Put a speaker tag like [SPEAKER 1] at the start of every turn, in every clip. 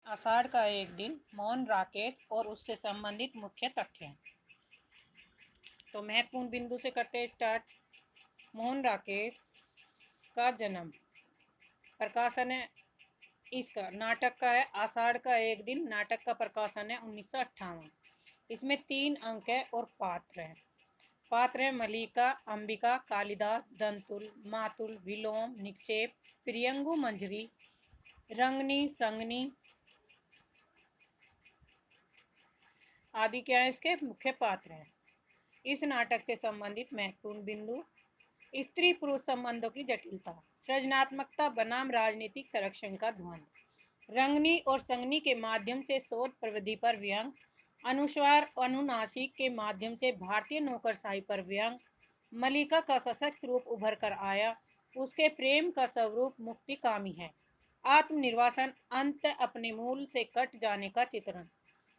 [SPEAKER 1] आषाढ़ का एक दिन, मौन राकेश और उससे संबंधित मुख्य तथ्य। तो महत्वपूर्ण बिंदु से करते स्टार्ट। मोहन राकेश का जन्म, प्रकाशन है इसका नाटक का है आषाढ़ का एक दिन। नाटक का प्रकाशन है 1958। इसमें 3 अंक है और पात्र है। पात्र है मलिका, अंबिका, कालिदास, दंतुल, मातुल, विलोम, निक्षेप, प्रियंगु, मंजरी, रंगनी, संगनी आदि क्या है इसके मुख्य पात्र हैं। इस नाटक से संबंधित महत्वपूर्ण बिंदु: स्त्री पुरुष संबंधों की जटिलता, सृजनात्मकता बनाम राजनीतिक संरक्षण का ध्वंद, रंगनी और संगनी के माध्यम से शोध प्रविधि पर व्यंग, अनुस्वार अनुनासिक के माध्यम से भारतीय नौकरशाही पर व्यंग, मलिका का सशक्त रूप उभर कर आया, उसके प्रेम का स्वरूप मुक्तिकामी है, आत्मनिर्वासन, अंत अपने मूल से कट जाने का चित्रण,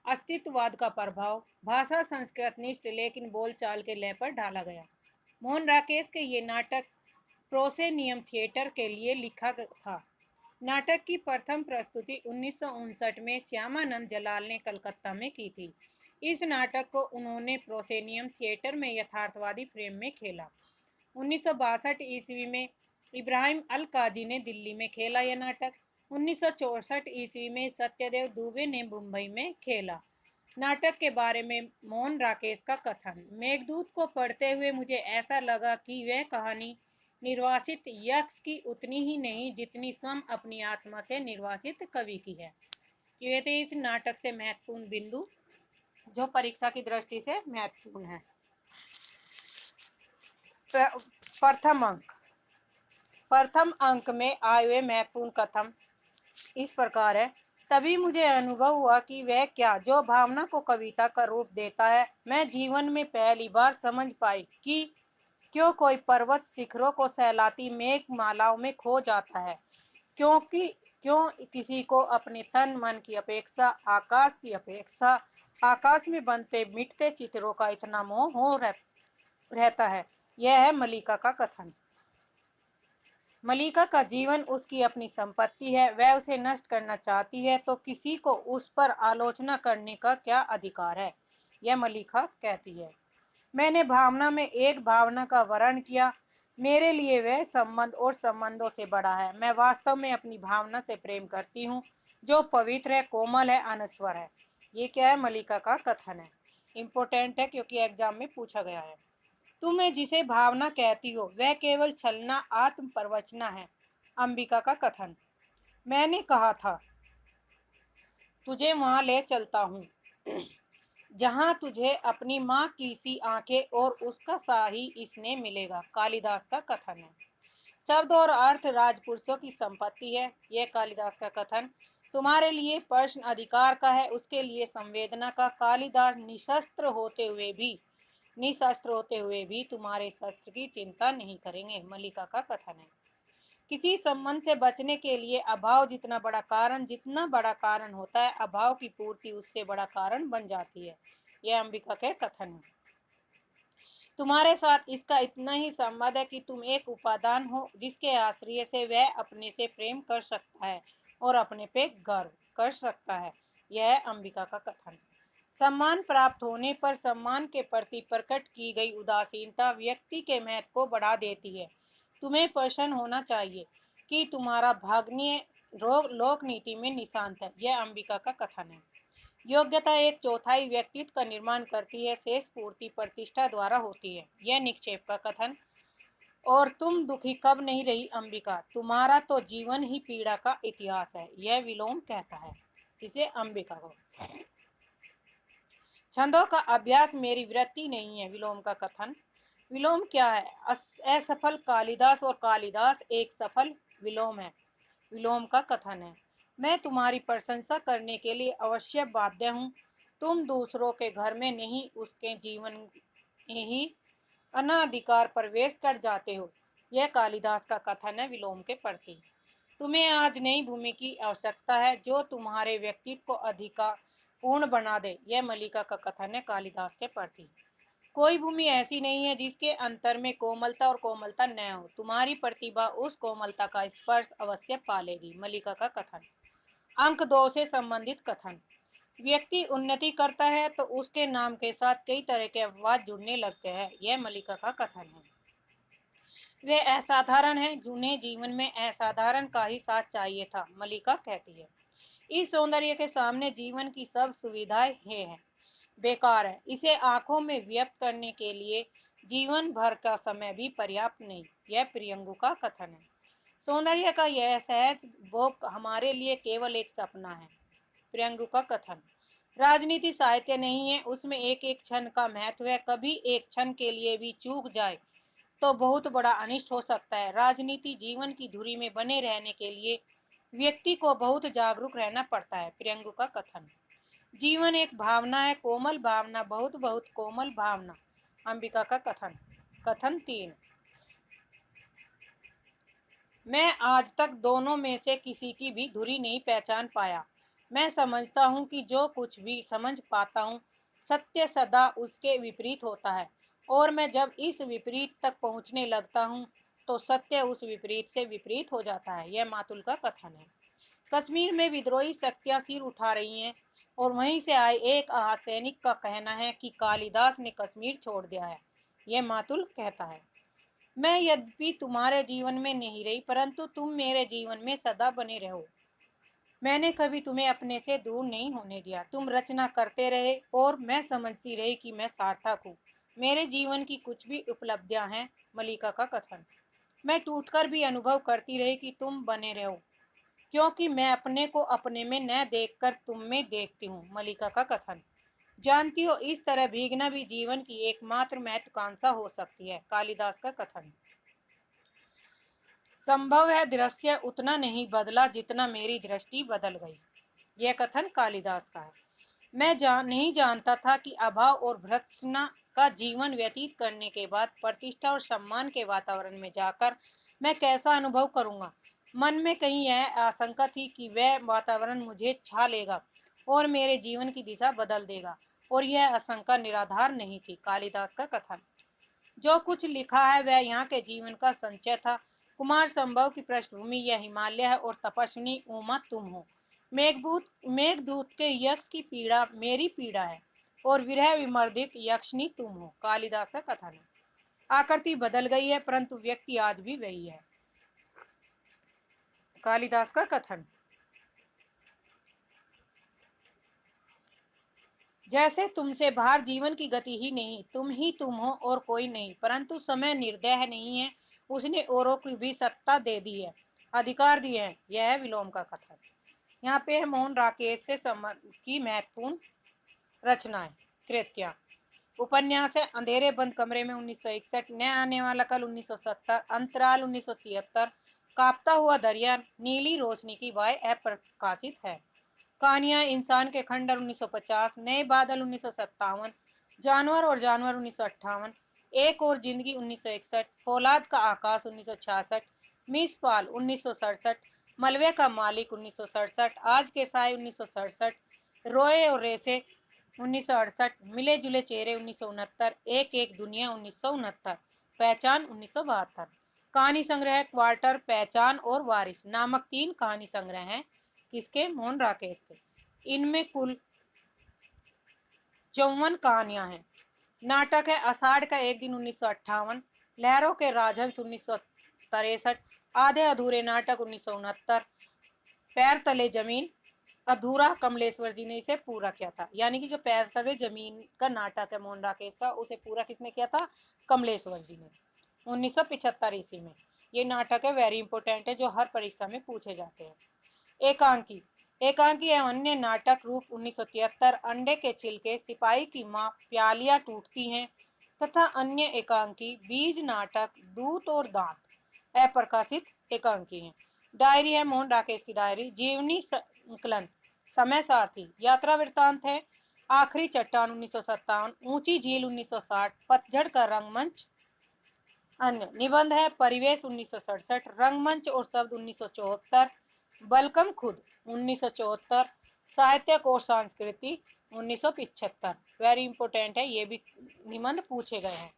[SPEAKER 1] अस्तित्ववाद का प्रभाव, भाषा संस्कृतनिष्ठ लेकिन बोलचाल के लय पर ढाला गया। मोहन राकेश के ये नाटक प्रोसेनियम थिएटर के लिए लिखा था। नाटक की प्रथम प्रस्तुति 1959 में श्यामानंद जलाल ने कलकत्ता में की थी। इस नाटक को उन्होंने प्रोसेनियम थिएटर में यथार्थवादी फ्रेम में खेला। 1962 ईस्वी में इब्राहिम अल काजी ने दिल्ली में खेला यह नाटक। 1964 ईस्वी में सत्यदेव दुबे ने मुंबई में खेला। नाटक के बारे में मोहन राकेश का कथन: मेघदूत को पढ़ते हुए मुझे ऐसा लगा कि वह कहानी निर्वासित यक्ष की उतनी ही नहीं जितनी स्वयं अपनी आत्मा से निर्वासित कवि की है। ये थे इस नाटक से महत्वपूर्ण बिंदु जो परीक्षा की दृष्टि से महत्वपूर्ण है। प्रथम अंक में आए हुए महत्वपूर्ण कथन इस प्रकार है: तभी मुझे अनुभव हुआ कि वह क्या जो भावना को कविता का रूप देता है। मैं जीवन में पहली बार समझ पाई कि क्यों कोई पर्वत शिखरों को सहलाती मेघ मालाओं में खो जाता है, क्यों किसी को अपने तन मन की अपेक्षा आकाश में बनते मिटते चित्रों का इतना मोह हो रहता है। यह है मलिका का कथन। मलिका का जीवन उसकी अपनी संपत्ति है, वह उसे नष्ट करना चाहती है तो किसी को उस पर आलोचना करने का क्या अधिकार है, यह मलिका कहती है। मैंने भावना में एक भावना का वर्णन किया, मेरे लिए वह संबंध और संबंधों से बड़ा है। मैं वास्तव में अपनी भावना से प्रेम करती हूँ जो पवित्र है, कोमल है, अनश्वर है। ये क्या है मलिका का कथन है। इम्पोर्टेंट है क्योंकि एग्जाम में पूछा गया है। तुम्हें जिसे भावना कहती हो वह केवल छलना आत्म प्रवचना है। अंबिका का कथन: मैंने कहा था तुझे वहां ले चलता हूँ जहां तुझे अपनी माँ की सी आंखें और उसका सा ही स्नेह मिलेगा। कालिदास का कथन है। शब्द और अर्थ राजपुरुषों की संपत्ति है। यह कालिदास का कथन। तुम्हारे लिए प्रश्न अधिकार का है, उसके लिए संवेदना का। कालिदास निशस्त्र होते हुए भी तुम्हारे शस्त्र की चिंता नहीं करेंगे। मलिका का कथन है। किसी संबंध से बचने के लिए अभाव जितना बड़ा कारण होता है, अभाव की पूर्ति उससे बड़ा कारण बन जाती है। यह अंबिका के कथन है। तुम्हारे साथ इसका इतना ही संबंध है कि तुम एक उपादान हो जिसके आश्रय से वह अपने से प्रेम कर सकता है और अपने पे गर्व कर सकता है। यह है अंबिका का कथन। सम्मान प्राप्त होने पर सम्मान के प्रति प्रकट की गई उदासीनता व्यक्ति के महत्व को बढ़ा देती है। तुम्हें प्रसन्न होना चाहिए कि तुम्हारा भाग्य लोक नीति में निशांत है। यह अंबिका का कथन है। योग्यता एक चौथाई व्यक्तित्व का निर्माण करती है, शेष पूर्ति प्रतिष्ठा द्वारा होती है। यह निक्षेप का कथन। और तुम दुखी कब नहीं रही अंबिका, तुम्हारा तो जीवन ही पीड़ा का इतिहास है। यह विलोम कहता है इसे अंबिका को। छंदों का अभ्यास मेरी वृत्ति नहीं है। विलोम का कथन। विलोम क्या है? असफल कालिदास और कालिदास एक सफल विलोम है। विलोम का कथन है: मैं तुम्हारी प्रशंसा करने के लिए अवश्य बाध्य हूँ। तुम दूसरों के घर में नहीं उसके जीवन में ही अनाधिकार प्रवेश कर जाते हो। यह कालिदास का कथन है विलोम के प्रति। तुम्हें आज नई भूमि की आवश्यकता है जो तुम्हारे व्यक्तित्व को अधिकार पूर्ण बना दे। यह मलिका का कथन है कालिदास के प्रति। कोई भूमि ऐसी नहीं है जिसके अंतर में कोमलता और कोमलता न हो। तुम्हारी प्रतिभा उस कोमलता का स्पर्श अवश्य पालेगी। मलिका का कथन। अंक 2 से संबंधित कथन। व्यक्ति उन्नति करता है तो उसके नाम के साथ कई तरह के अपवाद जुड़ने लगते हैं। यह मल्लिका का कथन है। वे असाधारण हैं जिन्हें जीवन में असाधारण का ही साथ चाहिए था, मल्लिका कहती है। इस सौंदर्य के सामने जीवन की सब सुविधाएं हैं बेकार है। इसे आंखों में व्यक्त करने के लिए जीवन भर का समय भी पर्याप्त नहीं। यह प्रियंगु का कथन है। सौंदर्य का यह सहज भोग हमारे लिए केवल एक सपना है। प्रियंगु का कथन। राजनीति साहित्य नहीं है, उसमें एक एक क्षण का महत्व है। कभी एक क्षण के लिए भी चूक जाए तो बहुत बड़ा अनिष्ट हो सकता है। राजनीति जीवन की धुरी में बने रहने के लिए व्यक्ति को बहुत जागरूक रहना पड़ता है। प्रियंगु का कथन। जीवन एक भावना है, कोमल भावना, बहुत बहुत कोमल भावना। अंबिका का कथन। कथन 3। मैं आज तक दोनों में से किसी की भी धुरी नहीं पहचान पाया। मैं समझता हूँ कि जो कुछ भी समझ पाता हूँ, सत्य सदा उसके विपरीत होता है, और मैं जब इस विपरीत तक पहुँचने लगता हूँ तो सत्य उस विपरीत से विपरीत हो जाता है। यह मातुल का कथन है। कश्मीर में विद्रोही शक्तियां सिर उठा रही हैं, और वहीं से आए एक सैनिक का कहना है कि कालिदास ने कश्मीर छोड़ दिया है। यह मातुल कहता है। मैं यद्यपि तुम्हारे जीवन में नहीं रही, परंतु तुम मेरे जीवन में सदा बने रहो। मैंने कभी तुम्हें अपने से दूर नहीं होने दिया। तुम रचना करते रहे और मैं समझती रही कि मैं सार्थक हूँ। मेरे जीवन की कुछ भी उपलब्धियां हैं। मल्लिका का कथन। मैं टूटकर भी अनुभव करती रही कि तुम बने रहो, क्योंकि मैं अपने को अपने में न देखकर तुम में देखती हूँ। मल्लिका का कथन। जानती हो, इस तरह भीगना भी जीवन की एकमात्र महत्वाकांक्षा हो सकती है। कालिदास का कथन। संभव है दृश्य उतना नहीं बदला जितना मेरी दृष्टि बदल गई। यह कथन कालिदास का है। मैं नहीं जानता था कि अभाव और भर्त्सना का जीवन व्यतीत करने के बाद प्रतिष्ठा और सम्मान के वातावरण में जाकर मैं कैसा अनुभव करूंगा। मन में कहीं यह आशंका थी कि वह वातावरण मुझे छा लेगा और मेरे जीवन की दिशा बदल देगा, और यह आशंका निराधार नहीं थी। कालिदास का कथन। जो कुछ लिखा है वह यहाँ के जीवन का संचय था। कुमार संभव की पृष्ठभूमि यह हिमालय है, और तपस्विनी उमा तुम हो। मेघदूत के यक्ष की पीड़ा मेरी पीड़ा है, और विरह विमर्दित यक्षिणी तुम हो। कालिदास का कथन है। आकृति बदल गई है, परंतु व्यक्ति आज भी वही है। कालिदास का कथन। जैसे तुमसे बाहर जीवन की गति ही तुम हो और कोई नहीं, परंतु समय निर्दय नहीं है, उसने औरों की भी सत्ता दे दी है, अधिकार दिए हैं। यह है विलोम का कथन। यहाँ पे है मोहन राकेश से संबंध की महत्वपूर्ण रचनाएं। कृत्या उपन्यास है अंधेरे बंद कमरे में 1961, न आने वाला कल 1970, अंतराल 1973, कांपता हुआ दरिया, नीली रोशनी की वाय अप्रकाशित है। कहानियां इंसान के खंडर 1950, नए बादल 1957, जानवर और जानवर 1958, एक और जिंदगी 1961, फौलाद का आकाश 1966, मिस पाल 1967, मलबे का मालिक 1967, आज के साय 1967, रोए और रेसे 1968, मिले जुले चेहरे 1969, एक एक दुनिया 1969, पहचान 1972। कहानी संग्रह क्वार्टर, पहचान और वारिस नामक 3 कहानी संग्रह हैं। किसके? मोहन राकेश के। इनमें कुल 54 कहानियां हैं। नाटक है आषाढ़ का एक दिन 1958, लहरों के राजहंस 1963, आधे अधूरे नाटक 1969, पैर तले जमीन अधूरा कमलेश्वर जी ने इसे पूरा किया था। यानी कि जो पैर तले जमीन का नाटक है मोहन राकेश का, उसे पूरा किसने किया था? कमलेश्वर जी ने 1975 ईस्वी में। ये नाटक है वेरी इंपोर्टेंट है, जो हर परीक्षा में पूछे जाते हैं। एकांकी एकांकी एवं अन्य नाटक रूप 1973, अंडे के छिलके, सिपाही की माँ, प्यालियां टूटती हैं तथा अन्य एकांकी, बीज नाटक, दूत और दांत अप्रकाशित एकांकी हैं। डायरी है मोहन राकेश की डायरी, जीवनी संकलन, समय सारथी, यात्रा वृत्तांत है, आखिरी चट्टान 1957, ऊंची झील 1960, पतझड़ का रंगमंच। अन्य निबंध है परिवेश 1967, रंगमंच और शब्द 1974, बलकम खुद 1974, साहित्यक और संस्कृति 1975। वेरी इंपॉर्टेंट है, ये भी निबंध पूछे गए हैं।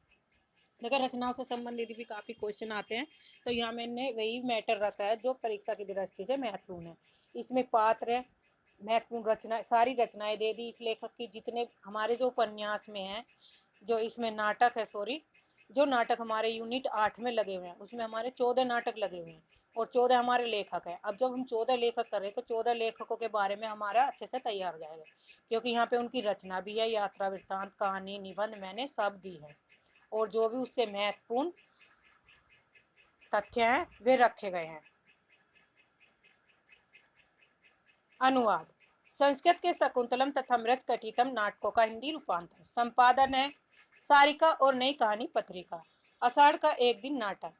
[SPEAKER 1] अगर रचनाओं से संबंधित भी काफी क्वेश्चन आते हैं, तो यहाँ मैंने वही मैटर रखा है जो परीक्षा की दृष्टि से महत्वपूर्ण है। इसमें पात्र है, महत्वपूर्ण रचना, सारी रचनाएं दे दी इस लेखक की। जितने हमारे जो उपन्यास में हैं, जो इसमें नाटक है, सॉरी, जो नाटक हमारे यूनिट 8 में लगे हुए हैं उसमें हमारे 14 नाटक लगे हुए हैं और 14 हमारे लेखक हैं। अब जब हम 14 लेखक कर रहे हैं तो 14 लेखकों के बारे में हमारा अच्छे से तैयार हो जाएगा, क्योंकि यहाँ पे उनकी रचना भी है, यात्रा वृत्तांत, कहानी, निबंध मैंने सब दी है और जो भी उससे महत्वपूर्ण तथ्य हैं वे रखे गए हैं। अनुवाद। संस्कृत के शकुंतलम तथा मृत कटितम नाटकों का हिंदी रूपांतर। संपादन है सारिका और नई कहानी पत्रिका। आषाढ़ का एक दिन नाटक।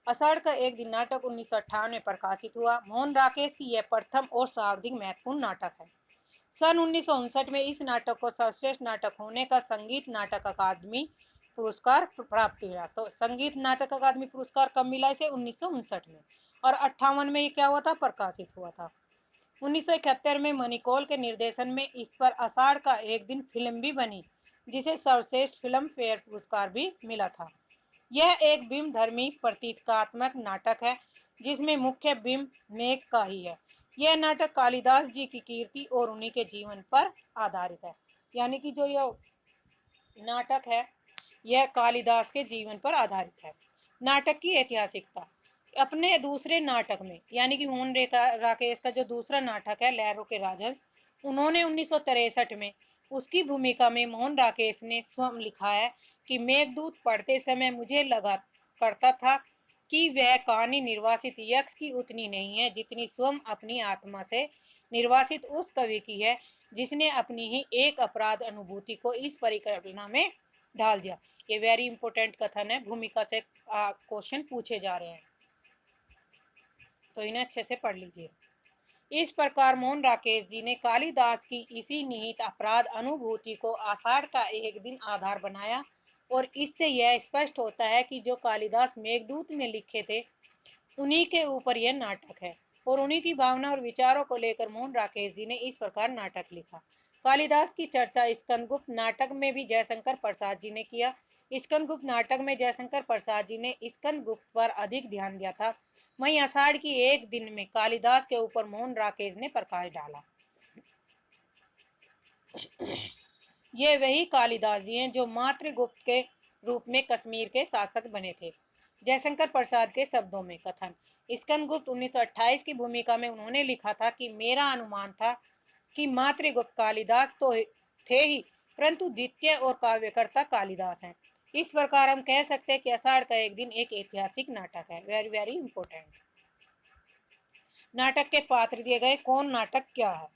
[SPEAKER 1] आषाढ़ का एक दिन नाटक 1958 में प्रकाशित हुआ। मोहन राकेश की यह प्रथम और सर्वाधिक महत्वपूर्ण नाटक है। सन 1959 में इस नाटक को सर्वश्रेष्ठ नाटक होने का संगीत नाटक अकादमी पुरस्कार प्राप्त हुआ। तो संगीत नाटक अकादमी पुरस्कार कब मिला इसे? 1959 में। और 58 में ये क्या हुआ था? प्रकाशित हुआ था। 1971 में मणिकौल के निर्देशन में इस पर आषाढ़ का एक दिन फिल्म भी बनी, जिसे सर्वश्रेष्ठ फिल्म फेयर पुरस्कार भी मिला था। यह एक बिंब धर्मी प्रतीकात्मक नाटक है, जिसमें मुख्य बिंब मेघ का ही है। यह नाटक कालिदास जी की कीर्ति और उन्हीं के जीवन पर आधारित है। यानी कि जो यह नाटक है यह कालिदास के जीवन पर आधारित है। नाटक की ऐतिहासिकता। अपने दूसरे नाटक में, यानी कि मोहन राकेश का जो दूसरा नाटक है लहरों के राजहंस, उन्होंने 1963 में उसकी भूमिका में मोहन राकेश ने स्वयं लिखा है कि मेघदूत पढ़ते समय मुझे लगा करता था कि वह कहानी निर्वासित यक्ष की उतनी नहीं है जितनी स्वयं अपनी आत्मा से निर्वासित उस कवि की है, जिसने अपनी ही एक अपराध अनुभूति को इस परिकल्पना में डाल दिया। ये वेरी इंपॉर्टेंट कथन है, भूमिका से क्वेश्चन पूछे जा रहे हैं, तो इन्हें अच्छे से पढ़ लीजिए। इस प्रकार मोहन राकेश जी ने कालिदास की इसी निहित अपराध अनुभूति को आषाढ़ का एक दिन आधार बनाया और इससे यह स्पष्ट होता है कि जो कालिदास मेघदूत में लिखे थे उन्हीं के ऊपर यह नाटक है और उन्हीं की भावना और विचारों को लेकर मोहन राकेश जी ने इस प्रकार नाटक लिखा। कालिदास की चर्चा स्कंदगुप्त नाटक में भी जयशंकर प्रसाद जी ने किया। स्कंदगुप्त नाटक में जयशंकर प्रसाद जी ने स्कंदगुप्त पर अधिक ध्यान दिया था, वहीं आषाढ़ की एक दिन में कालिदास के ऊपर मोहन राकेश ने प्रकाश डाला। ये वही कालिदास जी हैं जो मातृगुप्त के रूप में कश्मीर के शासक बने थे। जयशंकर प्रसाद के शब्दों में कथन। स्कंदगुप्त 1928 की भूमिका में उन्होंने लिखा था कि मेरा अनुमान था कि मातृगुप्त कालिदास तो थे ही, परंतु द्वितीय और काव्यकर्ता कालिदास हैं। इस प्रकार हम कह सकते हैं कि आषाढ़ का एक दिन एक ऐतिहासिक नाटक है। Very very important. नाटक के पात्र दिए गए, कौन नाटक क्या है,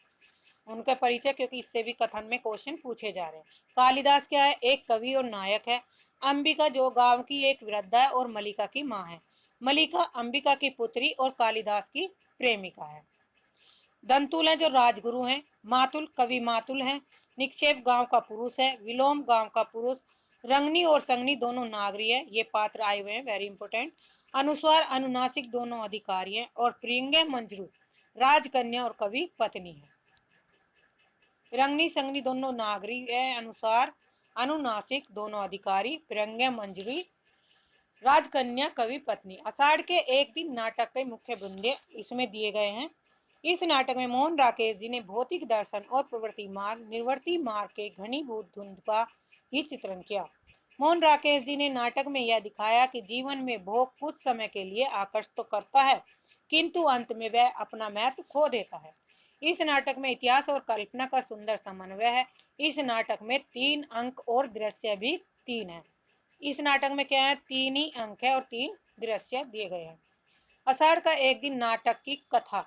[SPEAKER 1] उनका परिचय, क्योंकि इससे भी कथन में क्वेश्चन पूछे जा रहे हैं। कालिदास क्या है? एक कवि और नायक है। अंबिका जो गांव की एक वृद्धा है और मलिका की माँ है। मलिका अंबिका की पुत्री और कालिदास की प्रेमिका है। दंतुल है जो राजगुरु हैं। मातुल कवि मातुल हैं। निक्षेप गांव का पुरुष है। विलोम गांव का पुरुष। रंगनी और संगनी दोनों नागरी है, ये पात्र आए हुए हैं, वेरी इंपोर्टेंट। अनुस्वार अनुनासिक दोनों अधिकारी हैं और प्रियंगे मंजरू राजकन्या और कवि पत्नी है। रंगनी संगनी दोनों नागरी है, अनुसार अनुनासिक दोनों अधिकारी, प्रियंगे मंजरी राजकन्या कवि पत्नी। आषाढ़ के एक दिन नाटक के मुख्य बुंदे इसमें दिए गए हैं। इस नाटक में मोहन राकेश जी ने भौतिक दर्शन और प्रवृत्ति मार्ग निवृत्ति मार्ग के घनीभूत धुंध का ही चित्रण किया। मोहन राकेश जी ने नाटक में यह दिखाया कि जीवन में भोग कुछ समय के लिए आकर्षित तो करता है, किंतु अंत में वह अपना महत्व खो देता है। इस नाटक में इतिहास और कल्पना का सुंदर समन्वय है। इस नाटक में 3 अंक और दृश्य भी 3 है। इस नाटक में क्या है? 3 ही अंक है और 3 दृश्य दिए गए हैं। आषाढ़ का एक दिन नाटक की कथा।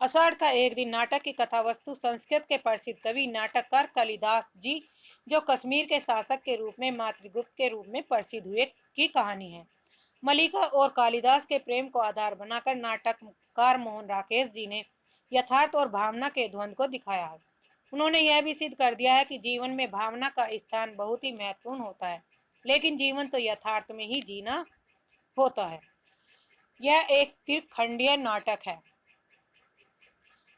[SPEAKER 1] आषाढ़ का एक दिन नाटक की कथा वस्तु संस्कृत के प्रसिद्ध कवि नाटककार कालिदास जी, जो कश्मीर के शासक के रूप में मातृगुप्त के रूप में प्रसिद्ध हुए, की कहानी है। मलिका और कालिदास के प्रेम को आधार बनाकर नाटककार मोहन राकेश जी ने यथार्थ और भावना के द्वंद्व को दिखाया है। उन्होंने यह भी सिद्ध कर दिया है कि जीवन में भावना का स्थान बहुत ही महत्वपूर्ण होता है, लेकिन जीवन तो यथार्थ में ही जीना होता है। यह एक त्रिखंडीय नाटक है।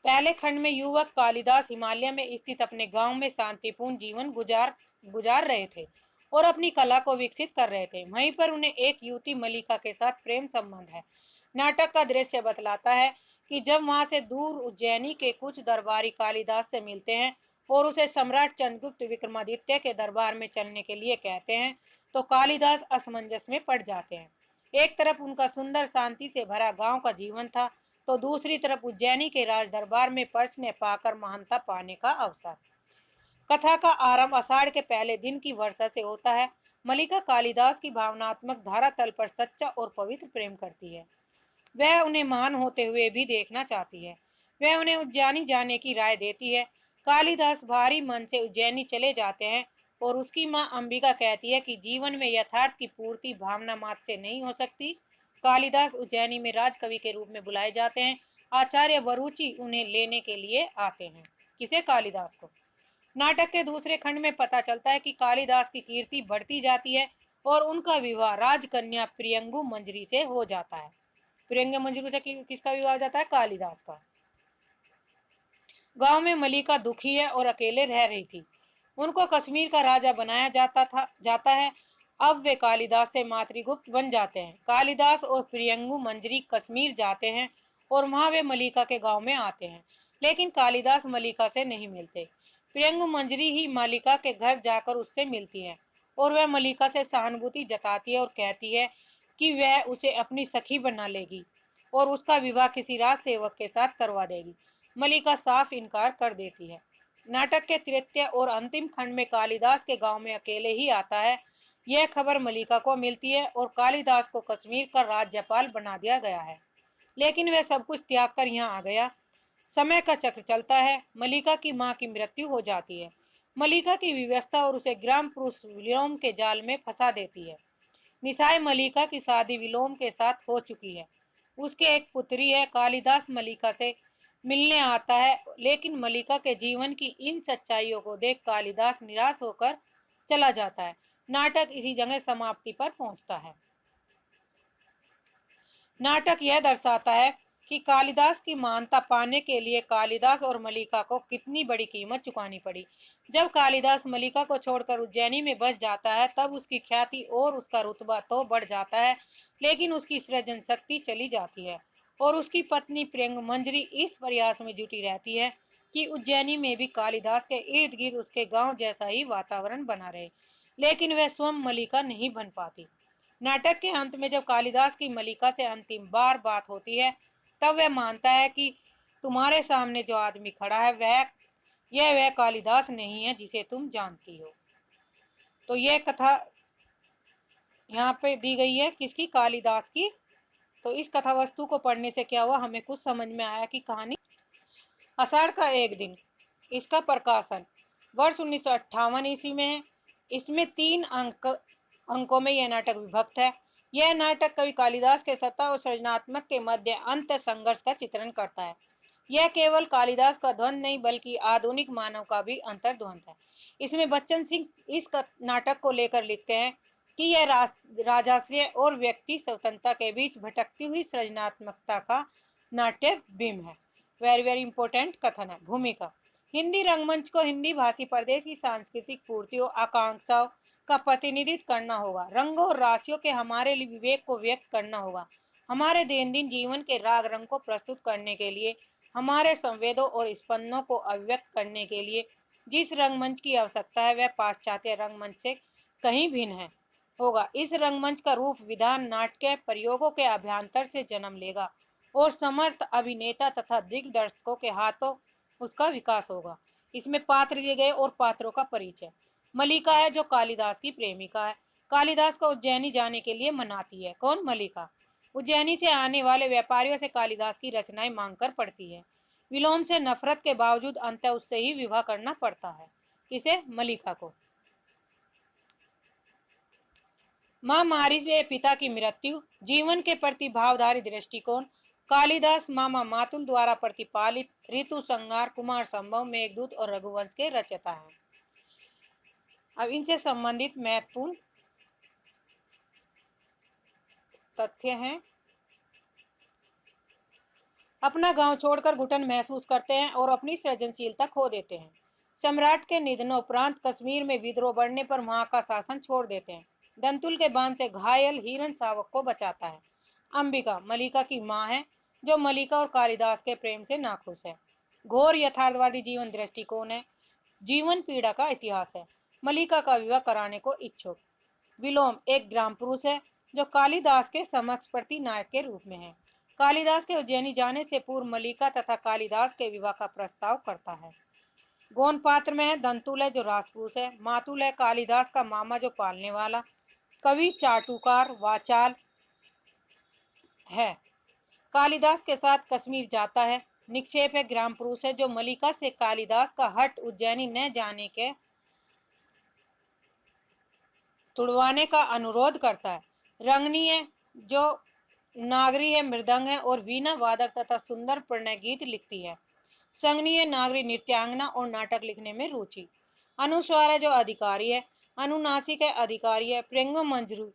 [SPEAKER 1] पहले खंड में युवक कालिदास हिमालय में स्थित अपने गांव में शांतिपूर्ण जीवन गुजार रहे थे और अपनी कला को विकसित कर रहे थे। वहीं पर उन्हें एक युवती मलिका के साथ प्रेम संबंध है। नाटक का दृश्य बतलाता है कि जब वहां से दूर उज्जैनी के कुछ दरबारी कालिदास से मिलते हैं और उसे सम्राट चंद्रगुप्त विक्रमादित्य के दरबार में चलने के लिए कहते हैं, तो कालिदास असमंजस में पड़ जाते हैं। एक तरफ उनका सुंदर शांति से भरा गांव का जीवन था, तो दूसरी तरफ उज्जैनी के राज दरबार में पर्स ने पाकर महानता पाने का अवसर। कथा का आरंभ आषाढ़ के पहले दिन की वर्षा से होता है। मल्लिका कालिदास की भावनात्मक धारातल पर सच्चा और पवित्र प्रेम करती है। वह उन्हें महान होते हुए भी देखना चाहती है। वह उन्हें उज्जैनी जाने की राय देती है। कालिदास भारी मन से उज्जैनी चले जाते हैं और उसकी मां अंबिका कहती है कि जीवन में यथार्थ की पूर्ति भावना मात्र से नहीं हो सकती। कालिदास उज्जैनी में राजकवि के रूप में बुलाए जाते हैं। आचार्य वरुचि उन्हें लेने के लिए आते हैं। किसे? कालिदास को। नाटक के दूसरे खंड में पता चलता है कि कालिदास की कीर्ति बढ़ती जाती है और उनका विवाह राजकन्या प्रियंगु मंजरी से हो जाता है। प्रियंगु मंजरी से किसका विवाह हो जाता है? कालिदास का। गांव में मल्लिका दुखी है और अकेले रह रही थी। उनको कश्मीर का राजा बनाया जाता है। अब वे कालिदास से मातृगुप्त बन जाते हैं। कालिदास और प्रियंगु मंजरी कश्मीर जाते हैं और वहां वे मल्लिका के गांव में आते हैं, लेकिन कालिदास मल्लिका से नहीं मिलते। प्रियंगु मंजरी ही मल्लिका के घर जाकर उससे मिलती है और वह मल्लिका से सहानुभूति जताती है और कहती है कि वह उसे अपनी सखी बना लेगी और उसका विवाह किसी राज सेवक के साथ करवा देगी। मल्लिका साफ इनकार कर देती है। नाटक के तृतीय और अंतिम खंड में कालिदास के गांव में अकेले ही आता है। यह खबर मल्लिका को मिलती है और कालिदास को कश्मीर का राज्यपाल बना दिया गया है, लेकिन वह सब कुछ त्याग कर यहाँ आ गया। समय का चक्र चलता है। मल्लिका की मां की मृत्यु हो जाती है। मल्लिका की विवशता और उसे ग्राम पुरुष विलोम के जाल में फंसा देती है। निसाय मल्लिका की शादी विलोम के साथ हो चुकी है। उसके एक पुत्री है। कालिदास मल्लिका से मिलने आता है, लेकिन मल्लिका के जीवन की इन सच्चाइयों को देख कालिदास निराश होकर चला जाता है। नाटक इसी जगह समाप्ति पर पहुंचता है। नाटक यह दर्शाता है कि कालिदास की मान्यता पाने के लिए कालिदास और मल्लिका को कितनी बड़ी कीमत चुकानी पड़ी। जब कालिदास मल्लिका को छोड़कर उज्जैनी में बस जाता है, तब उसकी ख्याति और उसका रुतबा तो बढ़ जाता है, लेकिन उसकी सृजन शक्ति चली जाती है और उसकी पत्नी प्रियंगु मंजरी इस प्रयास में जुटी रहती है कि उज्जैनी में भी कालिदास के इर्द गिर्द उसके गांव जैसा ही वातावरण बना रहे, लेकिन वह स्वयं मल्लिका नहीं बन पाती। नाटक के अंत में जब कालिदास की मल्लिका से अंतिम बार बात होती है, तब वह मानता है कि तुम्हारे सामने जो आदमी खड़ा है वह कालिदास नहीं है जिसे तुम जानती हो। तो यह कथा यहाँ पे दी गई है किसकी? कालिदास की। तो इस कथा वस्तु को पढ़ने से क्या हुआ, हमें कुछ समझ में आया कि कहानी आषाढ़ का एक दिन। इसका प्रकाशन वर्ष 1958 ईस्वी में है। इसमें 3 अंकों में यह नाटक विभक्त है। यह नाटक कवि कालिदास के सत्ता और सृजनात्मक के मध्य अंत संघर्ष का चित्रण करता है। यह केवल कालिदास का द्वंद्व नहीं बल्कि आधुनिक मानव का भी अंतर्द्वंद है। इसमें बच्चन सिंह इस नाटक को लेकर लिखते हैं कि यह राजाश्रय और व्यक्ति स्वतंत्रता के बीच भटकती हुई सृजनात्मकता का नाट्य बिंब है। वेरी वेरी इंपॉर्टेंट कथन है। भूमिका: हिंदी रंगमंच को हिंदी भाषी प्रदेश की सांस्कृतिक पूर्तियों आकांक्षाओं का प्रतिनिधित्व करना होगा। रंगों और राशियों के हमारे लिए विवेक को व्यक्त करना होगा। हमारे दैनंदिन जीवन के राग रंग को प्रस्तुत करने के लिए, हमारे संवेदों और स्पंदनों को अभिव्यक्त करने के लिए जिस रंगमंच की आवश्यकता है वह पाश्चात्य रंगमंच से कहीं भिन्न होगा। इस रंगमंच का रूप विधान नाट्य प्रयोगों के अभ्यंतर से जन्म लेगा और समर्थ अभिनेता तथा दिग्दर्शकों के हाथों उसका विकास होगा। इसमें पात्र दिए गए और पात्रों का परिचय: मल्लिका है जो कालिदास की प्रेमिका है। कालिदास को उज्जैनी जाने के लिए मनाती है। कौन? मल्लिका। उज्जैनी से आने वाले व्यापारियों से कालिदास की रचनाएं मांग कर पढ़ती है। विलोम से नफरत के बावजूद अंततः उससे ही विवाह करना पड़ता है। किसे? मल्लिका को। मां मारी से पिता की मृत्यु, जीवन के प्रति भावधारी दृष्टिकोण, कालिदास मामा मातुल द्वारा प्रतिपालित, ऋतु संहार, कुमार संभव, मेघदूत और रघुवंश के रचयिता हैं। अब इनसे संबंधित महत्वपूर्ण तथ्य हैं। अपना गांव छोड़कर घुटन महसूस करते हैं और अपनी सृजनशीलता खो देते हैं। सम्राट के निधनोपरांत कश्मीर में विद्रोह बढ़ने पर वहां का शासन छोड़ देते हैं। दंतुल के बांध से घायल हिरण शावक को बचाता है। अंबिका मल्लिका की मां है। जो मलिका और कालिदास के प्रेम से नाखुश है। घोर यथार्थवादी जीवन दृष्टिकोण है। जीवन पीड़ा का इतिहास है। मलिका का विवाह कराने को इच्छुक। विलोम एक ग्राम पुरुष है जो कालिदास के समक्ष प्रति नायक के रूप में है। कालिदास के उज्जैनी जाने से पूर्व मलिका तथा कालिदास के विवाह का प्रस्ताव करता है। गौण पात्र में है दंतुल है जो राजपुरुष है। मातुल है कालिदास का मामा जो पालने वाला। कवि चाटुकार वाचाल है। कालिदास के साथ कश्मीर जाता है। निक्षेप है ग्राम पुरुष है जो मलिका से कालिदास का हट उज्जैनी न जाने के तुड़वाने का अनुरोध करता है। रंगनी है जो नागरी है, मृदंग है और वीणा वादक तथा सुंदर प्रणय गीत लिखती है। संगनी है नागरी नृत्यांगना और नाटक लिखने में रुचि। अनुस्वार है जो अधिकारी है। अनुनासिक है अधिकारी है। प्रेंगो मंजरू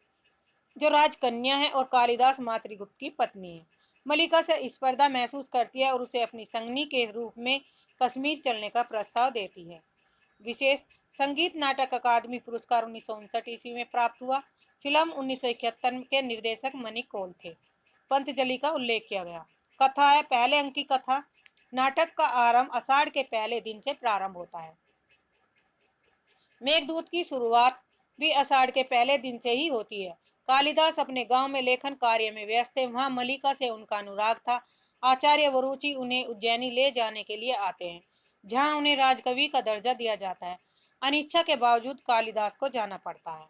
[SPEAKER 1] जो राजकन्या है और कालिदास मातृगुप्त की पत्नी है। मलिका से स्पर्धा महसूस करती है और उसे अपनी संगनी के रूप में कश्मीर चलने का प्रस्ताव देती है। विशेष संगीत नाटक अकादमी पुरस्कार 1959 ईस्वी में प्राप्त हुआ। फिल्म 1971 के निर्देशक मणिक कौल थे। पंतजलि का उल्लेख किया गया। कथा है पहले अंक की कथा। नाटक का आरंभ आषाढ़ के पहले दिन से प्रारंभ होता है। मेघदूत की शुरुआत भी आषाढ़ के पहले दिन से ही होती है। कालिदास अपने गांव में लेखन कार्य में व्यस्त थे। वहां मलिका से उनका अनुराग था। आचार्य वरुचि उन्हें उज्जैनी ले जाने के लिए आते हैं, जहां उन्हें राजकवि का दर्जा दिया जाता है। अनिच्छा के बावजूद कालिदास को जाना पड़ता है।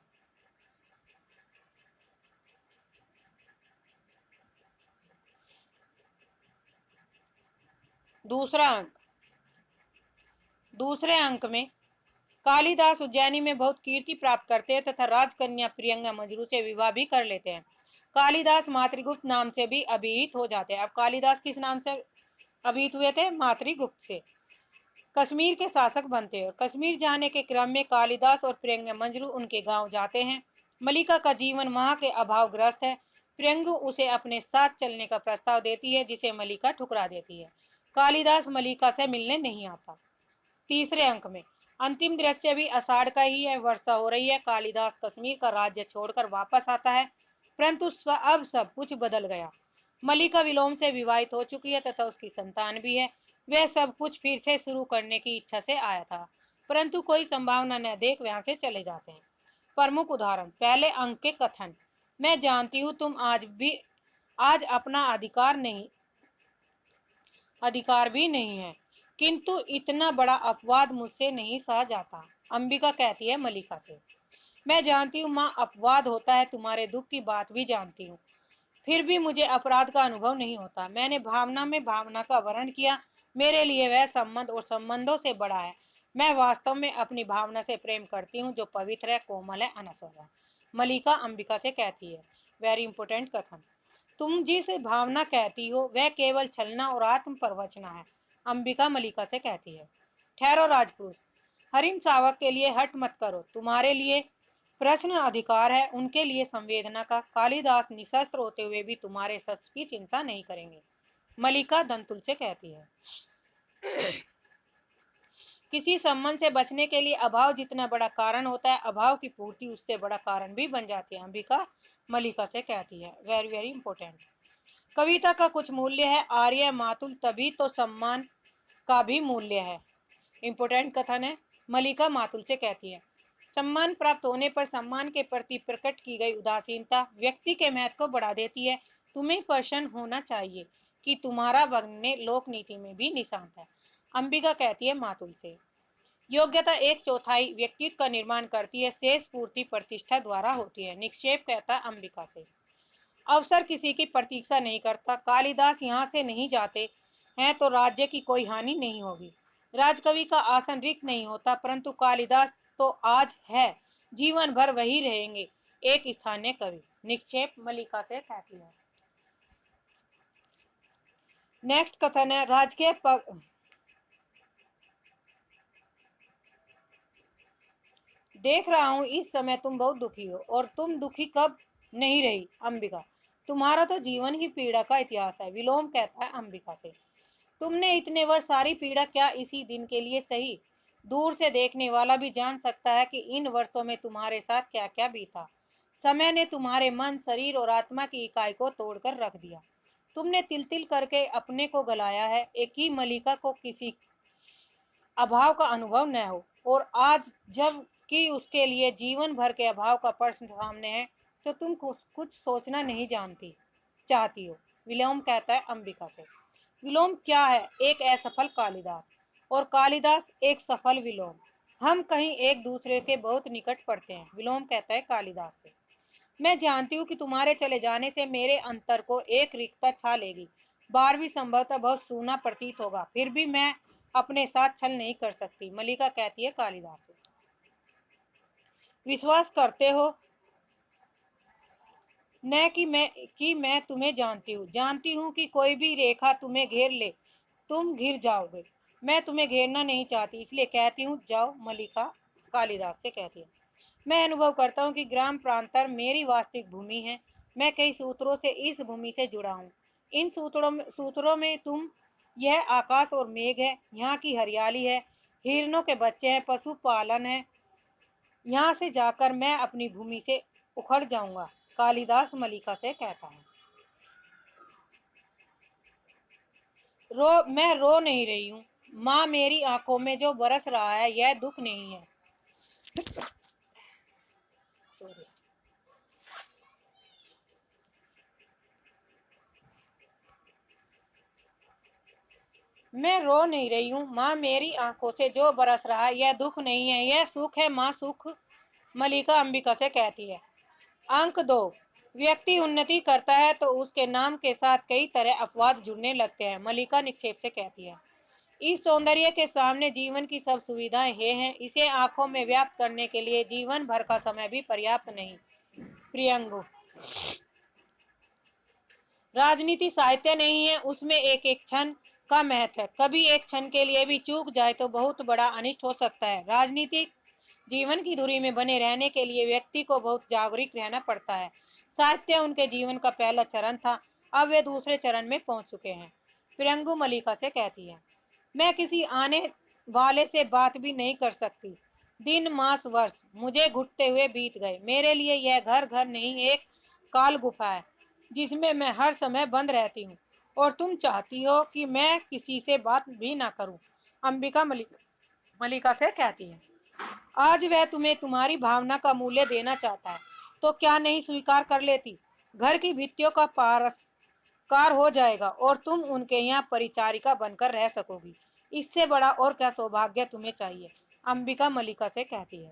[SPEAKER 1] दूसरा अंक। दूसरे अंक में कालिदास उज्जैनी में बहुत कीर्ति प्राप्त करते हैं तथा राजकन्या प्रियंका मजरू से विवाह भी कर लेते हैं। कालिदास मातृगुप्त नाम से भी अभिहित हो जाते हैं। अब कालिदास किस नाम से अभिहित हुए थे? मातृगुप्त से। कश्मीर के शासक बनते हैं। कश्मीर जाने के क्रम में कालिदास और प्रियंका मंजरू उनके गांव जाते हैं। मलिका का जीवन वहां के अभावग्रस्त है। प्रियंगु उसे अपने साथ चलने का प्रस्ताव देती है, जिसे मलिका ठुकरा देती है। कालिदास मलिका से मिलने नहीं आता। तीसरे अंक में अंतिम दृश्य भी आषाढ़ का ही है। वर्षा हो रही है। कालिदास कश्मीर का राज्य छोड़कर वापस आता है, परंतु अब सब कुछ बदल गया। मलिका विलोम से विवाहित हो चुकी है तथा उसकी संतान भी है। वह सब कुछ फिर से शुरू करने की इच्छा से आया था, परंतु कोई संभावना न देख वहां से चले जाते हैं। प्रमुख उदाहरण पहले अंक के कथन। मैं जानती हूँ तुम आज अपना अधिकार भी नहीं है, किंतु इतना बड़ा अपवाद मुझसे नहीं सहा जाता। अंबिका कहती है मलिका से, मैं जानती हूँ माँ अपवाद होता है, तुम्हारे दुख की बात भी जानती हूँ, फिर भी मुझे अपराध का अनुभव नहीं होता। मैंने भावना में भावना का वर्ण किया। मेरे लिए वह संबंध और संबंधों से बड़ा है। मैं वास्तव में अपनी भावना से प्रेम करती हूँ, जो पवित्र है, कोमल है, अनसर है। मलिका अंबिका से कहती है। वेरी इंपोर्टेंट कथन। तुम जिस भावना कहती हो वह केवल छलना और आत्म प्रवचना है। अंबिका मलिका से कहती है। ठहरो राजपुरुष, हरिन शावक के लिए हट मत करो। तुम्हारे लिए प्रश्न अधिकार है, उनके लिए संवेदना का। कालिदास निशस्त्र होते हुए भी तुम्हारे शस्त्र की चिंता नहीं करेंगे। मलिका दंतुल से कहती है। किसी संबंध से बचने के लिए अभाव जितना बड़ा कारण होता है, अभाव की पूर्ति उससे बड़ा कारण भी बन जाती है। अंबिका मलिका से कहती है। Very very important. कविता का कुछ मूल्य है। आर्य मातुल तभी तो सम्मान का भी मूल्य है। इंपोर्टेंट कथन है। मलिका मातुल से कहती है, सम्मान प्राप्त होने पर सम्मान के प्रति प्रकट की गई उदासीनता व्यक्ति के महत्व को बढ़ा देती है। तुम्हें प्रसन्न होना चाहिए कि तुम्हारा वग्ने लोक नीति में भी निशांत है। अंबिका कहती है मातुल से, योग्यता 1/4 व्यक्तित्व का निर्माण करती है, शेष पूर्ति प्रतिष्ठा द्वारा होती है। निक्षेप कहता है अंबिका से, अवसर किसी की प्रतीक्षा नहीं करता। कालिदास यहाँ से नहीं जाते हैं तो राज्य की कोई हानि नहीं होगी। राजकवि का आसन रिक्त नहीं होता, परंतु कालिदास तो आज है, जीवन भर वही रहेंगे, एक स्थानीय कवि। निक्षेप मलिका से कहती है। नेक्स्ट कथन है राजकीय देख रहा हूं इस समय तुम बहुत दुखी हो, और तुम दुखी कब नहीं रही अंबिका। तुम्हारा तो जीवन ही पीड़ा का इतिहास है। विलोम कहता है अंबिका से, तुमने इतने वर्ष सारी पीड़ा क्या इसी दिन के लिए सही? दूर से देखने वाला भी जान सकता है कि इन वर्षों में तुम्हारे साथ क्या क्या बीता। समय ने तुम्हारे मन, शरीर और आत्मा की इकाई को तोड़कर रख दिया। तुमने तिल तिल करके अपने को गलाया है, एक ही मलिका को किसी अभाव का अनुभव न हो, और आज जब कि उसके लिए जीवन भर के अभाव का प्रश्न सामने है, तो तुम कुछ सोचना नहीं जानती चाहती हो। विलोम कहता है अंबिका से। विलोम क्या है? एक असफल कालिदास, और कालिदास एक सफल विलोम। हम कहीं एक दूसरे के बहुत निकट पड़ते हैं। विलोम कहता है कालिदास से। मैं जानती हूँ कि तुम्हारे चले जाने से मेरे अंतर को एक रिक्तता छा लेगी। बार भी संभवतः बहुत सूना प्रतीत होगा, फिर भी मैं अपने साथ छल नहीं कर सकती। मलिका कहती है कालिदास से। विश्वास करते हो न कि मैं तुम्हें जानती हूँ कि कोई भी रेखा तुम्हें घेर ले तुम घिर जाओगे। मैं तुम्हें घेरना नहीं चाहती, इसलिए कहती हूँ जाओ। मलिका कालिदास से कहती है। मैं अनुभव करता हूँ कि ग्राम प्रांतर मेरी वास्तविक भूमि है। मैं कई सूत्रों से इस भूमि से जुड़ा हूँ। इन सूत्रों में तुम, यह आकाश और मेघ है, यहाँ की हरियाली है, हिरणों के बच्चे हैं, पशुपालन है। यहाँ से जाकर मैं अपनी भूमि से उखड़ जाऊंगा। कालिदास मलिका से कहता है। मैं रो नहीं रही हूँ माँ, मेरी आंखों में जो बरस रहा है यह दुख नहीं है। सॉरी। मैं रो नहीं रही हूँ माँ, मेरी आंखों से जो बरस रहा है यह दुख नहीं है, यह सुख है माँ, सुख। मलिका अंबिका से कहती है। अंक 2। व्यक्ति उन्नति करता है तो उसके नाम के साथ कई तरह अपवाद जुड़ने लगते हैं। मलिका निक्षेप से कहती है। इस सौंदर्य के सामने जीवन की सब सुविधाएं हैं, इसे आंखों में व्याप्त करने के लिए जीवन भर का समय भी पर्याप्त नहीं। प्रियंगु, राजनीति साहित्य नहीं है, उसमें एक एक क्षण का महत्व है। कभी एक क्षण के लिए भी चूक जाए तो बहुत बड़ा अनिष्ट हो सकता है। राजनीतिक जीवन की धुरी में बने रहने के लिए व्यक्ति को बहुत जागरूक रहना पड़ता है। साहित्य उनके जीवन का पहला चरण था, अब वे दूसरे चरण में पहुंच चुके हैं। फिरंगू मलिका से कहती है। मैं किसी आने वाले से बात भी नहीं कर सकती। दिन मास वर्ष मुझे घुटते हुए बीत गए। मेरे लिए यह घर नहीं, एक काल गुफा है जिसमें मैं हर समय बंद रहती हूँ, और तुम चाहती हो कि मैं किसी से बात भी ना करूं। अंबिका मलिका से कहती है। आज वह तुम्हें तुम्हारी भावना का मूल्य देना चाहता है, तो क्या नहीं स्वीकार कर लेती? घर की भित्तियों का पारस्कार हो जाएगा और तुम उनके यहाँ परिचारिका बनकर रह सकोगी। इससे बड़ा और क्या सौभाग्य तुम्हें चाहिए? अंबिका मलिका से कहती है।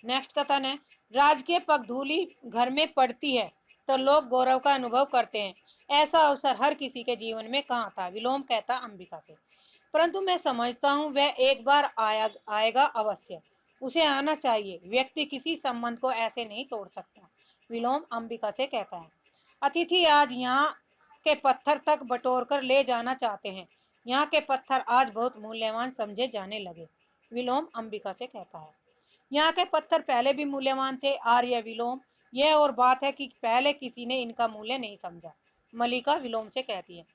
[SPEAKER 1] नेक्स्ट कथन है। राजकीय पगधूलि घर में पड़ती है तो लोग गौरव का अनुभव करते हैं। ऐसा अवसर हर किसी के जीवन में कहाँ था? विलोम कहता अंबिका से। परंतु मैं समझता हूँ वह एक बार आएगा अवश्य। उसे आना चाहिए। व्यक्ति किसी संबंध को ऐसे नहीं तोड़ सकता। विलोम अंबिका से कहता है। अतिथि आज यहाँ के पत्थर तक बटोर कर ले जाना चाहते हैं। यहाँ के पत्थर आज बहुत मूल्यवान समझे जाने लगे। विलोम अंबिका से कहता है। यहाँ के पत्थर पहले भी मूल्यवान थे आर्य। विलोम, यह और बात है कि पहले किसी ने इनका मूल्य नहीं समझा। मलिका विलोम से कहती है।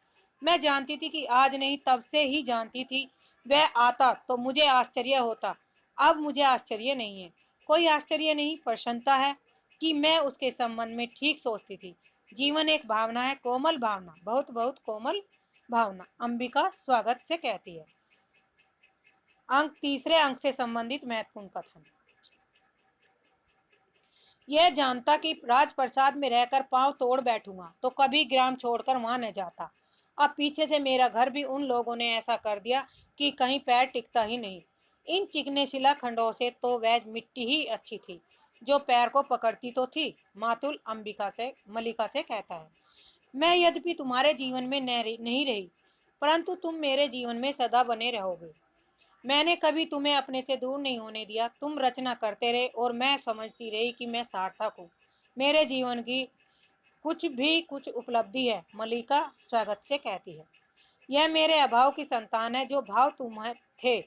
[SPEAKER 1] मैं जानती थी कि आज नहीं, तब से ही जानती थी। वह आता तो मुझे आश्चर्य होता, अब मुझे आश्चर्य नहीं है। कोई आश्चर्य नहीं, प्रसन्नता है कि मैं उसके संबंध में ठीक सोचती थी। जीवन एक भावना है, कोमल भावना, बहुत बहुत कोमल भावना। अंबिका स्वागत से कहती है। तीसरे अंक से संबंधित महत्वपूर्ण कथन। यह जानता कि राजप्रसाद में रहकर पांव तोड़ बैठूंगा तो कभी ग्राम छोड़कर वहां न जाता। अब पीछे से मेरा घर भी उन लोगों ने ऐसा कर दिया कि कहीं पैर टिकता ही नहीं। इन चिकने शिलाखंडों से तो वह मिट्टी ही अच्छी थी जो पैर को पकड़ती तो थी। मातुल अंबिका से मलिका से कहता है। मैं यद्यपि तुम्हारे जीवन में नहीं रही, परंतु तुम मेरे जीवन में सदा बने रहोगे। मैंने कभी तुम्हें अपने से दूर नहीं होने दिया। तुम रचना करते रहे और मैं समझती रही कि मैं सार्थक हूँ। मेरे जीवन की कुछ उपलब्धि है। मलिका स्वागत से कहती है। यह मेरे अभाव की संतान है। जो भाव तुम्हें थे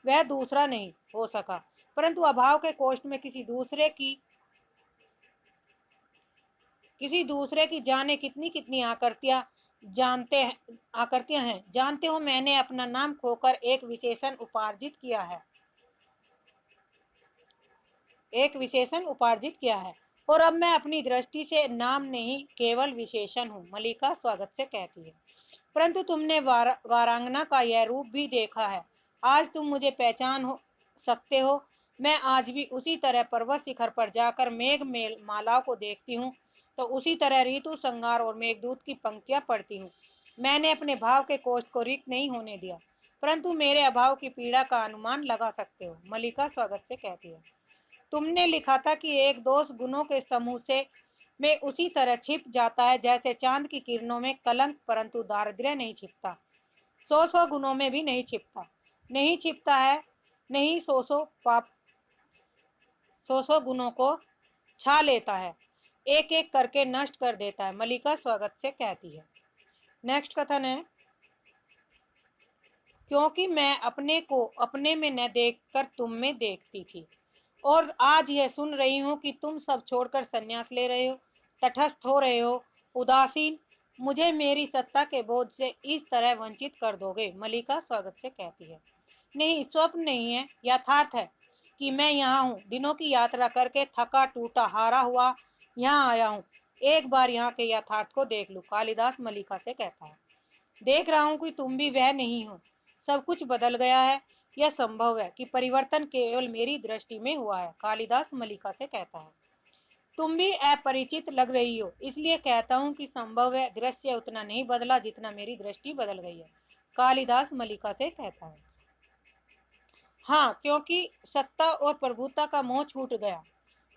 [SPEAKER 1] वह दूसरा नहीं हो सका, परंतु अभाव के कोष्ठ में किसी दूसरे की जाने कितनी कितनी आकृतियां हैं। जानते हो, मैंने अपना नाम खोकर एक विशेषण उपार्जित किया है। और अब मैं अपनी दृष्टि से नाम नहीं केवल विशेषण हूँ, मलिका स्वागत से कहती है। परंतु तुमने वारांगना का यह रूप भी देखा है। आज तुम मुझे पहचान हो सकते हो। मैं आज भी उसी तरह पर्वत शिखर पर जाकर मेघ मेल मालाओं को देखती हूँ, तो उसी तरह ऋतु संगार और मेघदूत की पंक्तियां पढ़ती हूँ। मैंने अपने भाव के कोष्ठ को रिक्त नहीं होने दिया, परंतु मेरे अभाव की पीड़ा का अनुमान लगा सकते हो, मलिका स्वागत से कहती है। तुमने लिखा था कि एक दोष गुणों के समूह से में उसी तरह छिप जाता है जैसे चांद की किरणों में कलंक, परंतु दारिद्र्य नहीं छिपता। सौ गुणों में भी नहीं छिपता, नहीं छिपता है, नहीं पाप सौ गुणों को छा लेता है, एक एक करके नष्ट कर देता है, मलिका स्वागत से कहती है। नेक्स्ट कथन है, क्योंकि मैं अपने को अपने में न देखकर तुम में देखती थी, और आज यह सुन रही हूँ कि तुम सब छोड़कर संन्यास ले रहे हो, तटस्थ हो रहे हो, उदासीन, मुझे मेरी सत्ता के बोझ से इस तरह वंचित कर दोगे, मलिका स्वागत से कहती है। नहीं, स्वप्न नहीं है, यथार्थ है कि मैं यहाँ हूँ, दिनों की यात्रा करके थका टूटा हारा हुआ यहाँ आया हूँ। एक बार यहाँ के यथार्थ को देख लूँ, कालिदास मलिका से कहता है। देख रहा हूँ कि तुम भी वह नहीं हो, सब कुछ बदल गया है। यह संभव है कि परिवर्तन केवल मेरी दृष्टि में हुआ है, कालिदास मलिका से कहता है। तुम भी अपरिचित लग रही हो, इसलिए कहता हूँ कि संभव है दृश्य उतना नहीं बदला जितना मेरी दृष्टि बदल गई है, कालिदास मलिका से कहता है। हाँ, क्योंकि सत्ता और प्रभुता का मोह छूट गया।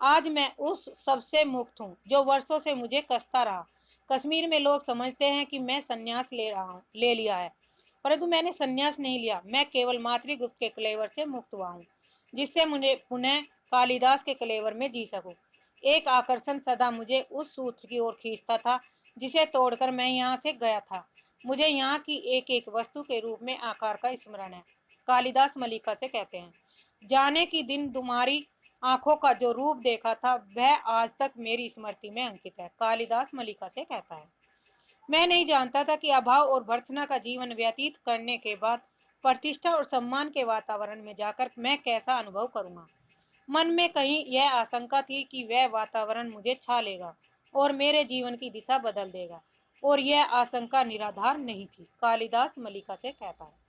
[SPEAKER 1] आज मैं उस सबसे मुक्त हूँ जो वर्षों से मुझे कसता रहा। कश्मीर में लोग समझते हैं कि मैं संन्यास ले लिया है, परंतु मैंने संन्यास नहीं लिया। मैं केवल मातृगुप्त के कलेवर से मुक्त हुआ हूँ, जिससे मुझे पुनः कालिदास के कलेवर में जी सकूं। एक आकर्षण सदा मुझे उस सूत्र की ओर खींचता था जिसे तोड़कर मैं यहाँ से गया था। मुझे यहाँ की एक एक वस्तु के रूप में आकार का स्मरण है, कालिदास मलिका से कहते हैं। जाने की दिन तुम्हारी आंखों का जो रूप देखा था वह आज तक मेरी स्मृति में अंकित है, कालिदास मलिका से कहता है। मैं नहीं जानता था कि अभाव और भर्त्सना का जीवन व्यतीत करने के बाद प्रतिष्ठा और सम्मान के वातावरण में जाकर मैं कैसा अनुभव करूंगा। मन में कहीं यह आशंका थी कि वह वातावरण मुझे छा लेगा और मेरे जीवन की दिशा बदल देगा, और यह आशंका निराधार नहीं थी, कालिदास मलिका से कहता है।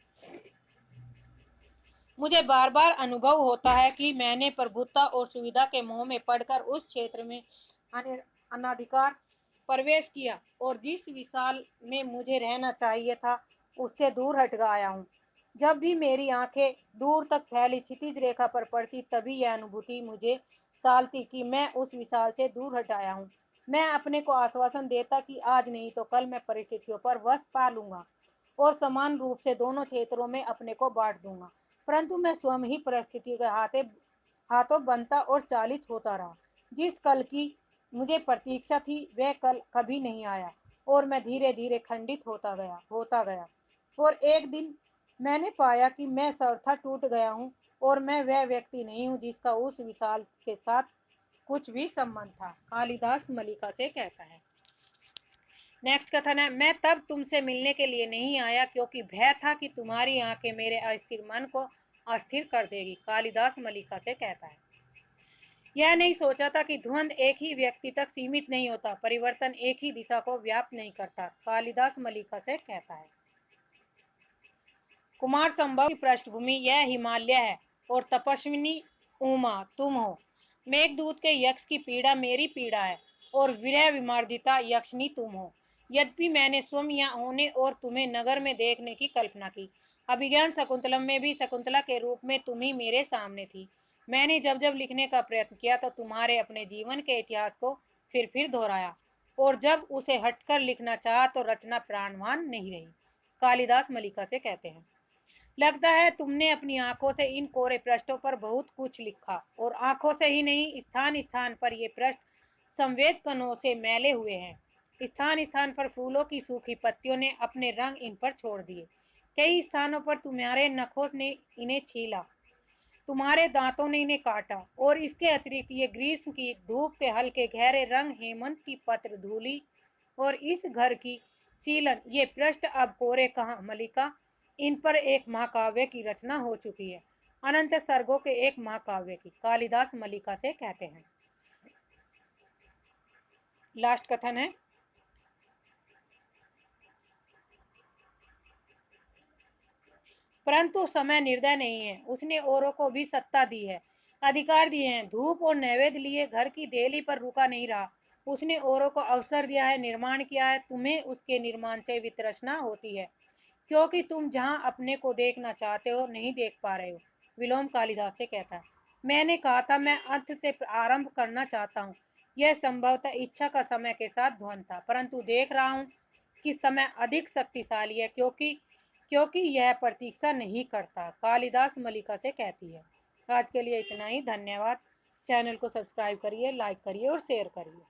[SPEAKER 1] मुझे बार बार अनुभव होता है कि मैंने प्रभुत्व और सुविधा के मोह में पड़कर उस क्षेत्र में अनाधिकार प्रवेश किया और जिस विशाल में मुझे रहना चाहिए था उससे दूर हट आया हूँ। जब भी मेरी आंखें दूर तक फैली क्षितिज रेखा पर पड़ती, तभी यह अनुभूति मुझे सालती कि मैं उस विशाल से दूर हट आया हूँ। मैं अपने को आश्वासन देता कि आज नहीं तो कल मैं परिस्थितियों पर वश पा लूंगा और समान रूप से दोनों क्षेत्रों में अपने को बांट दूंगा, परंतु मैं स्वयं ही परिस्थिति के हाथों बनता और चालित होता रहा। जिस कल की मुझे प्रतीक्षा थी वह कल कभी नहीं आया, और मैं धीरे धीरे खंडित होता गया, और एक दिन मैंने पाया कि मैं सर्वथा टूट गया हूँ और मैं वह व्यक्ति नहीं हूँ जिसका उस विशाल के साथ कुछ भी संबंध था, कालिदास मलिका से कहता है। नेक्स्ट कथन है, मैं तब तुमसे मिलने के लिए नहीं आया क्योंकि भय था कि तुम्हारी आंखें मेरे अस्थिर मन को अस्थिर कर देगी, कालिदास मलिका से कहता है। यह नहीं सोचा था कि ध्वंद एक ही व्यक्ति तक सीमित नहीं होता, परिवर्तन एक ही दिशा को व्याप्त नहीं करता, कालिदास मलिका से कहता है। कुमार संभव की पृष्ठभूमि यह हिमालय है और तपस्विनी उमा तुम हो। मेघदूत के यक्ष की पीड़ा मेरी पीड़ा है और विरह विमर्दिता यक्षिणी तुम हो। यद्यपि मैंने स्वयं यहाँ होने और तुम्हें नगर में देखने की कल्पना की, अभिज्ञान शकुंतलम में भी शकुंतला के रूप में तुम ही मेरे सामने थी। मैंने जब जब लिखने का प्रयत्न किया तो तुम्हारे अपने जीवन के इतिहास को फिर दोहराया, और जब उसे हटकर लिखना चाहा तो रचना प्राणवान नहीं रही, कालिदास मलिका से कहते हैं। लगता है तुमने अपनी आंखों से इन कोरे पृष्ठों पर बहुत कुछ लिखा, और आंखों से ही नहीं, स्थान स्थान पर ये पृष्ठ संवेद कणों से मैले हुए हैं। स्थान स्थान पर फूलों की सूखी पत्तियों ने अपने रंग इन पर छोड़ दिए। कई स्थानों पर तुम्हारे नखों ने इन्हें छीला, तुम्हारे दांतों ने इन्हें काटा, और इसके अतिरिक्त ये ग्रीष्म की धूप के हल्के गहरे रंग, हेमंत की पत्र धूली और इस घर की सीलन, ये पृष्ठ अब कोरे कहाँ मलिका। इन पर एक महाकाव्य की रचना हो चुकी है, अनंत सर्गों के एक महाकाव्य की, कालिदास मलिका से कहते हैं। लास्ट कथन है, परंतु समय निर्दय नहीं है, उसने औरों को भी सत्ता दी है, अधिकार दिए हैं। धूप और नैवेद्य लिए घर की देहली पर रुका नहीं रहा, उसने औरों को अवसर दिया है, निर्माण किया है। तुम्हें उसके निर्माण से वितृष्णा होती है, क्योंकि तुम जहां अपने को देखना चाहते हो नहीं देख पा रहे हो। विलोम कालिदास से कहता है, मैंने कहा था मैं अंत से आरंभ करना चाहता हूँ। यह संभवतः इच्छा का समय के साथ ध्वन था, परंतु देख रहा हूँ कि समय अधिक शक्तिशाली है, क्योंकि क्योंकि यह प्रतीक्षा नहीं करता। कालिदास मलिका से कहती है। आज के लिए इतना ही। धन्यवाद। चैनल को सब्सक्राइब करिए, लाइक करिए और शेयर करिए।